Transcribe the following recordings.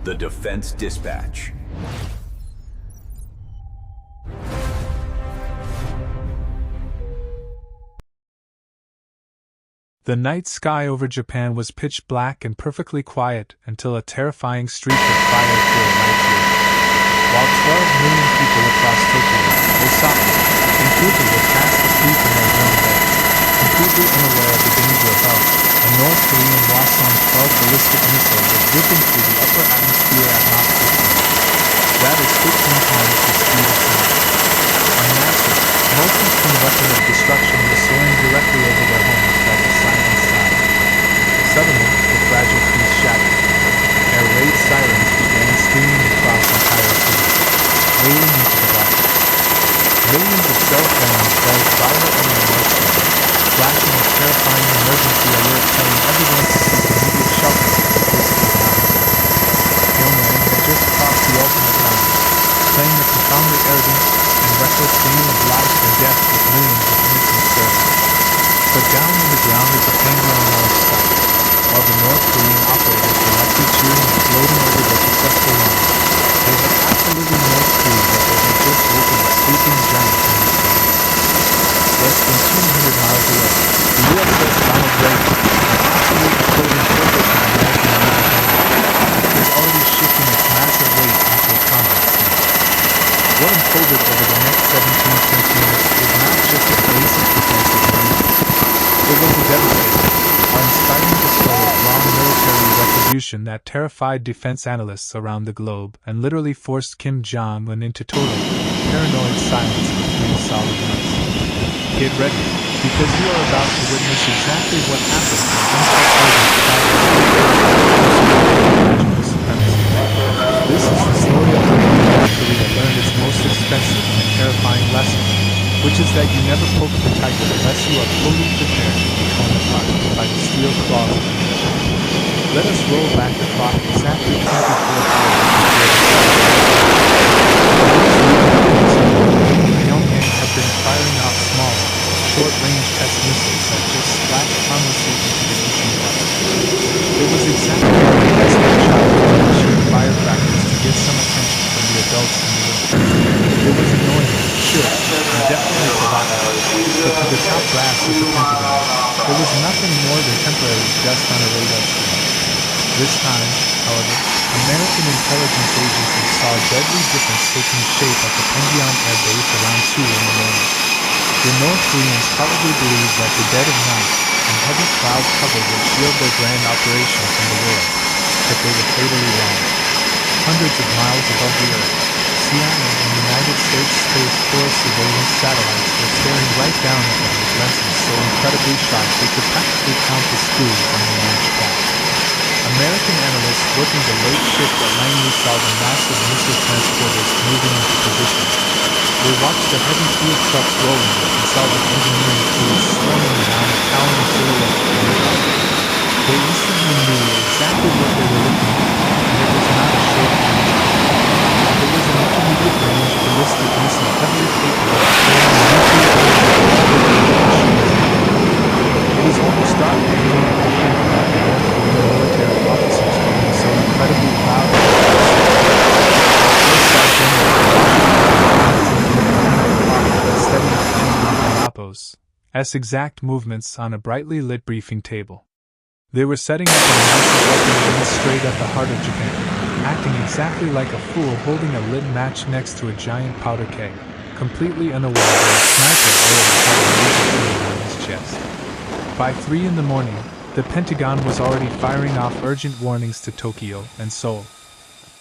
The Defense Dispatch. The night sky over Japan was pitch black and perfectly quiet until a terrifying streak of fire filled night view. While 12 million people across Tokyo, Osaka, and Kyoto were fast asleep in their warm beds, completely unaware of the danger above, a North Korean Hwasong-12 ballistic missile was whipping through the upper atmosphere at Mach 15. That is 15 times the speed of sound. A massive, multi-ton weapon of destruction was soaring directly over their homes like a silent sigh. Suddenly, the fragile peace shattered. Air raid sirens began screaming across entire cities, wailing into the darkness. Millions of cell phones buzzed viral alarms, flashing a terrifying emergency alert telling everyone to seek immediate shelter in the blissful mountains. Pyongyang had just crossed the ultimate line, playing a profoundly arrogant and reckless game of life and death with millions of innocent civilians. But down on the ground at the Pyongyang launch site, while the North Korean operators were likely cheering and gloating over their successful launch, they had absolutely no clue that they had just woken a sleeping giant in the sky. Less than 200 miles away, the USS Ronald Reagan, an absolute floating fortress of American naval dominance, was already shifting its massive weight into a combat stance. What unfolded over the next 17-20 minutes was not just a basic defensive maneuver. It was a devastating, awe-inspiring display of raw military retribution that terrified defense analysts around the globe and literally forced Kim Jong Un into total, paranoid silence for 3 solid months. Get ready, because you are about to witness exactly what happens when unself-evident tries to national supremacy. This is the story of how North Korea learned its most expensive and terrifying lesson, which is that you never poke the tiger unless you are fully prepared to be torn apart by the steel claws of nature. Let us roll back the clock exactly 24 hours before the Pyongyang had been firing off small, short-range test missiles that just splashed harmlessly into the ocean water. It was exactly like a desperate child unleashing firecrackers to get some attention from the adults in the room. It was annoying, sure, and definitely provocative, but to the top brass of the Pentagon, it was nothing more than temporary dust on a radar screen. This time, however, American intelligence agencies saw a deadly difference taking shape at the Pyongyang Air Base around 2 in the morning. The North Koreans probably believed that the dead of night and heavy cloud cover would shield their grand operation from the world, but they were fatally wrong. Hundreds of miles above the Earth, CIA and United States Space Force surveillance satellites were staring right down at them with lenses so incredibly sharp they could practically count the screws on the launch pad. American analysts working the late shift at Langley saw the massive missile transporters moving into position. They watched the heavy fuel trucks rolling and saw the engineering crews swarming around a towering silhouette in the dark. They instantly knew exactly what they were looking at, and it was not a short-range missile. It was an intermediate-range ballistic missile heavily capable of carrying nuclear machines. It is almost startling to think about the North Korean military officers being so incredibly proud of S exact movements on a brightly lit briefing table. They were setting up a massive weapon aimed straight at the heart of Japan, acting exactly like a fool holding a lit match next to a giant powder keg, completely unaware that a sniper already had a laser pointed on his chest. By 3 in the morning, the Pentagon was already firing off urgent warnings to Tokyo and Seoul.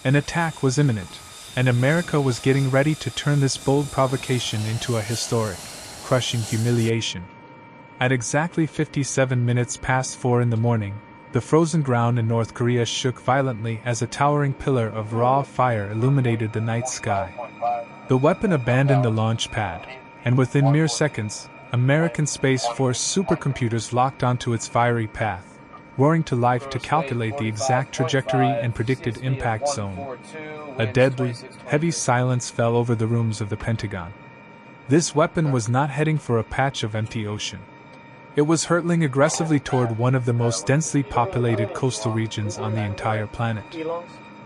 An attack was imminent, and America was getting ready to turn this bold provocation into a historic, crushing humiliation. At exactly 57 minutes past 4 in the morning, the frozen ground in North Korea shook violently as a towering pillar of raw fire illuminated the night sky. The weapon abandoned the launch pad, and within mere seconds, American Space Force supercomputers locked onto its fiery path, roaring to life to calculate the exact trajectory and predicted impact zone. A deadly, heavy silence fell over the rooms of the Pentagon. This weapon was not heading for a patch of empty ocean. It was hurtling aggressively toward one of the most densely populated coastal regions on the entire planet.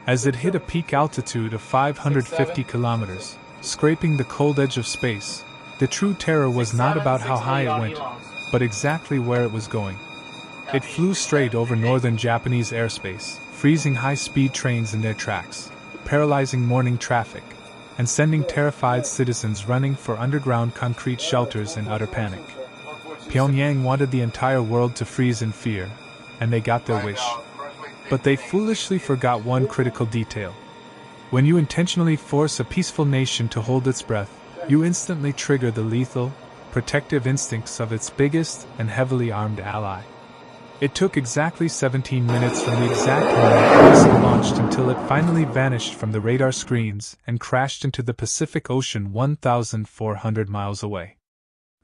As it hit a peak altitude of 550 kilometers, scraping the cold edge of space, the true terror was not about how high it went, but exactly where it was going. It flew straight over northern Japanese airspace, freezing high-speed trains in their tracks, paralyzing morning traffic, and sending terrified citizens running for underground concrete shelters in utter panic. Pyongyang wanted the entire world to freeze in fear, and they got their wish. But they foolishly forgot one critical detail. When you intentionally force a peaceful nation to hold its breath, you instantly trigger the lethal, protective instincts of its biggest and heavily armed ally. It took exactly 17 minutes from the exact moment the missile launched until it finally vanished from the radar screens and crashed into the Pacific Ocean 1,400 miles away.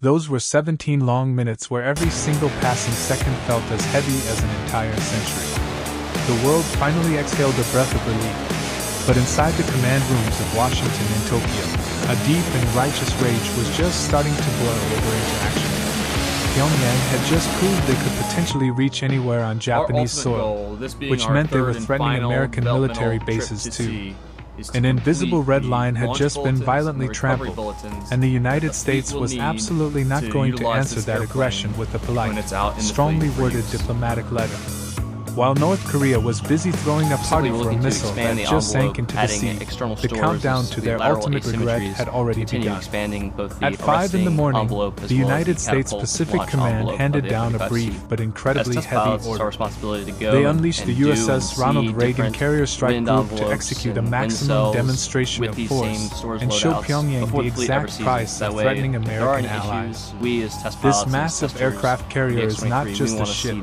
Those were 17 long minutes where every single passing second felt as heavy as an entire century. The world finally exhaled a breath of relief, but inside the command rooms of Washington and Tokyo, a deep and righteous rage was just starting to boil over into action. Pyongyang had just proved they could potentially reach anywhere on Japanese soil, which meant they were threatening American military bases too. An invisible red line had just been violently trampled, and the United States was absolutely not going to answer that aggression with a polite, strongly worded diplomatic letter. While North Korea was busy throwing a party for a missile that just sank into the sea, the countdown to their ultimate regret had already begun. At 5 in the morning, the United States Pacific Command handed down a brief but incredibly heavy order. They unleashed the USS Ronald Reagan Carrier Strike Group to execute a maximum demonstration of force and show Pyongyang the exact price of threatening American allies. This massive aircraft carrier is not just a ship.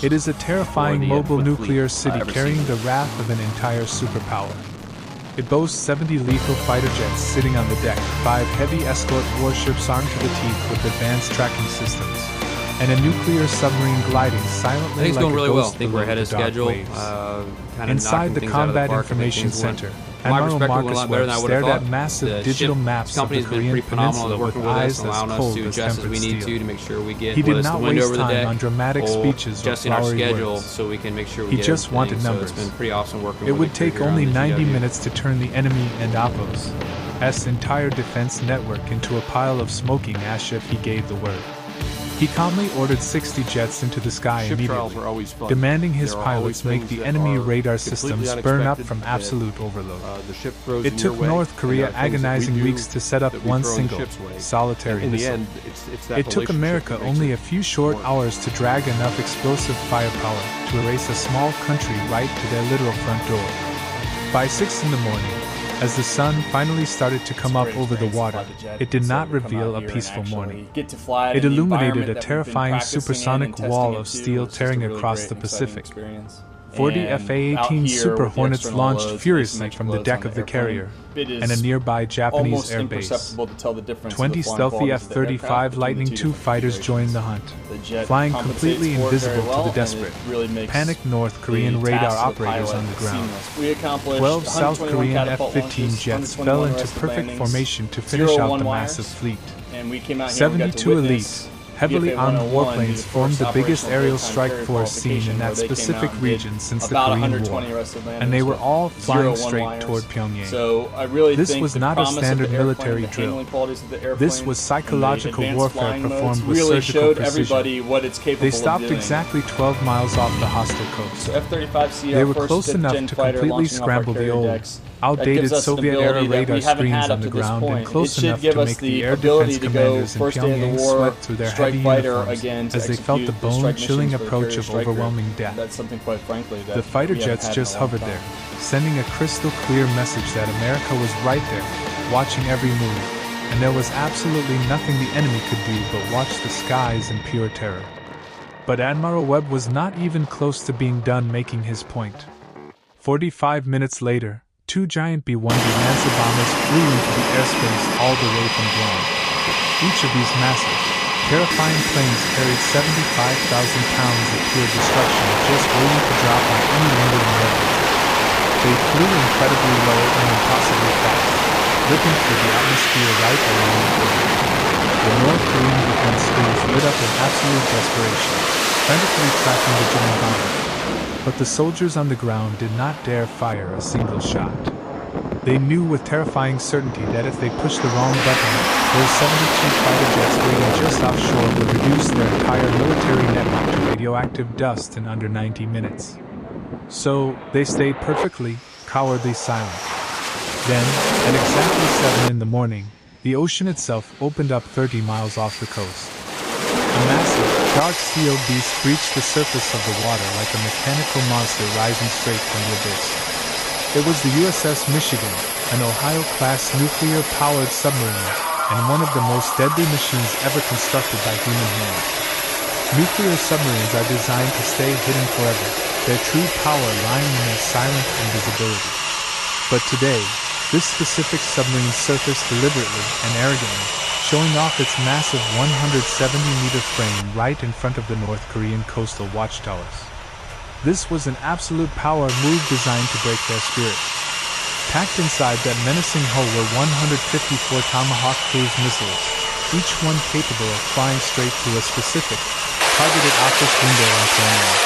It is a terrifying mobile nuclear city carrying the wrath of an entire superpower. It boasts 70 lethal fighter jets sitting on the deck, 5 heavy escort warships armed to the teeth with advanced tracking systems, and a nuclear submarine gliding silently like a ghost. I think we're ahead of schedule. Inside the Combat Information Center, Admiral Marcus Webb stared at massive digital maps of the Korean peninsula with eyes as cold as tempered steel. He did not waste time on dramatic speeches or flowery words. He just wanted numbers. It would take only 90 minutes to turn the enemy and Apo's entire defense network into a pile of smoking ash if he gave the word. He calmly ordered 60 jets into the sky immediately, demanding his pilots make the enemy radar systems burn up from absolute overload. It took North Korea agonizing weeks to set up one single, solitary missile. It took America only a few short hours to drag enough explosive firepower to erase a small country right to their literal front door. By 6 in the morning, as the sun finally started to come up over the water, it did not reveal a peaceful morning. It illuminated a terrifying supersonic wall of steel tearing across the Pacific. 40 Fa-18 Super Hornets launched furiously from the deck of the carrier and a nearby Japanese air base. 20 stealthy F-35 Lightning II fighters joined the hunt, flying completely invisible to the desperate, panicked North Korean radar operators on the ground. 12 South Korean F-15 jets fell into perfect formation to finish out the massive fleet. 72 elite, heavily armed warplanes formed the biggest aerial strike force seen in that specific region since the Korean War, and they were all flying straight toward Pyongyang. This was not a standard military drill. This was psychological warfare performed with surgical precision. They stopped exactly 12 miles off the hostile coast. They were close enough to completely scramble the old, outdated Soviet-era radar screens on the ground and close enough to make the air defense commanders in Pyongyang sweat through their heavy uniforms as they felt the bone-chilling approach of overwhelming death. The fighter jets just hovered there, sending a crystal-clear message that America was right there, watching every move, and there was absolutely nothing the enemy could do but watch the skies in pure terror. But Admiral Webb was not even close to being done making his point. 45 minutes later, 2 giant B-1B Lancer bombers flew into the airspace all the way from Guam. Each of these massive, terrifying planes carried 75,000 pounds of pure destruction just waiting to drop on any lingering rebel. They flew incredibly low and impossibly fast, ripping through the atmosphere right around the border. The North Korean defense screens lit up in absolute desperation, frantically tracking the German bombers. But the soldiers on the ground did not dare fire a single shot. They knew with terrifying certainty that if they pushed the wrong button, those 72 fighter jets waiting just offshore would reduce their entire military network to radioactive dust in under 90 minutes. So, they stayed perfectly, cowardly silent. Then, at exactly 7 in the morning, the ocean itself opened up 30 miles off the coast. A massive, dark steel beast breached the surface of the water like a mechanical monster rising straight from the abyss. It was the USS Michigan, an Ohio-class nuclear-powered submarine, and one of the most deadly machines ever constructed by human hands. Nuclear submarines are designed to stay hidden forever, their true power lying in their silent invisibility. But today, this specific submarine surfaced deliberately and arrogantly, showing off its massive 170-meter frame right in front of the North Korean coastal watchtowers. This was an absolute power move designed to break their spirit. Packed inside that menacing hull were 154 Tomahawk cruise missiles, each one capable of flying straight through a specific, targeted office window in Pyongyang.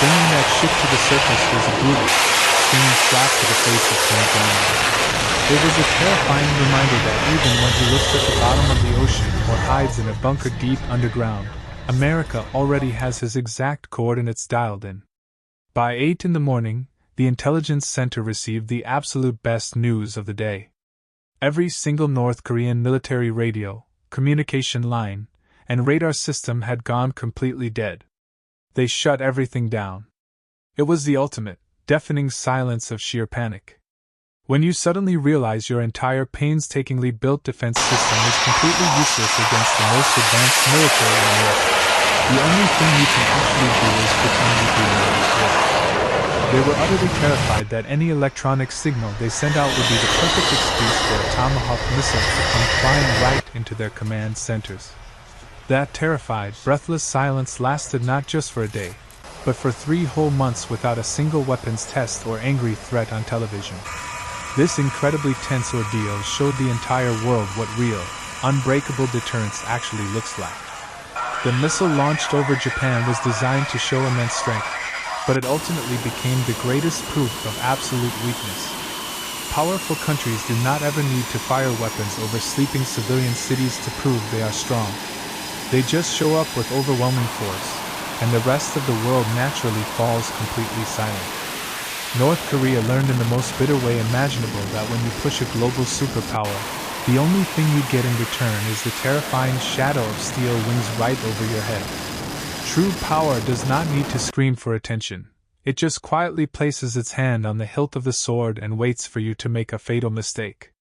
Bringing that ship to the surface was a brutal, stinging slap to the face of Kim Jong Un. It was a terrifying reminder that even when he looks at the bottom of the ocean or hides in a bunker deep underground, America already has his exact coordinates dialed in. By 8 in the morning, the intelligence center received the absolute best news of the day. Every single North Korean military radio, communication line, and radar system had gone completely dead. They shut everything down. It was the ultimate, deafening silence of sheer panic. When you suddenly realize your entire painstakingly built defense system is completely useless against the most advanced military in America, the only thing you can actually do is pretend you do know it's work. They were utterly terrified that any electronic signal they sent out would be the perfect excuse for a Tomahawk missile to come flying right into their command centers. That terrified, breathless silence lasted not just for a day, but for 3 whole months without a single weapons test or angry threat on television. This incredibly tense ordeal showed the entire world what real, unbreakable deterrence actually looks like. The missile launched over Japan was designed to show immense strength, but it ultimately became the greatest proof of absolute weakness. Powerful countries do not ever need to fire weapons over sleeping civilian cities to prove they are strong. They just show up with overwhelming force, and the rest of the world naturally falls completely silent. North Korea learned in the most bitter way imaginable that when you push a global superpower, the only thing you get in return is the terrifying shadow of steel wings right over your head. True power does not need to scream for attention. It just quietly places its hand on the hilt of the sword and waits for you to make a fatal mistake.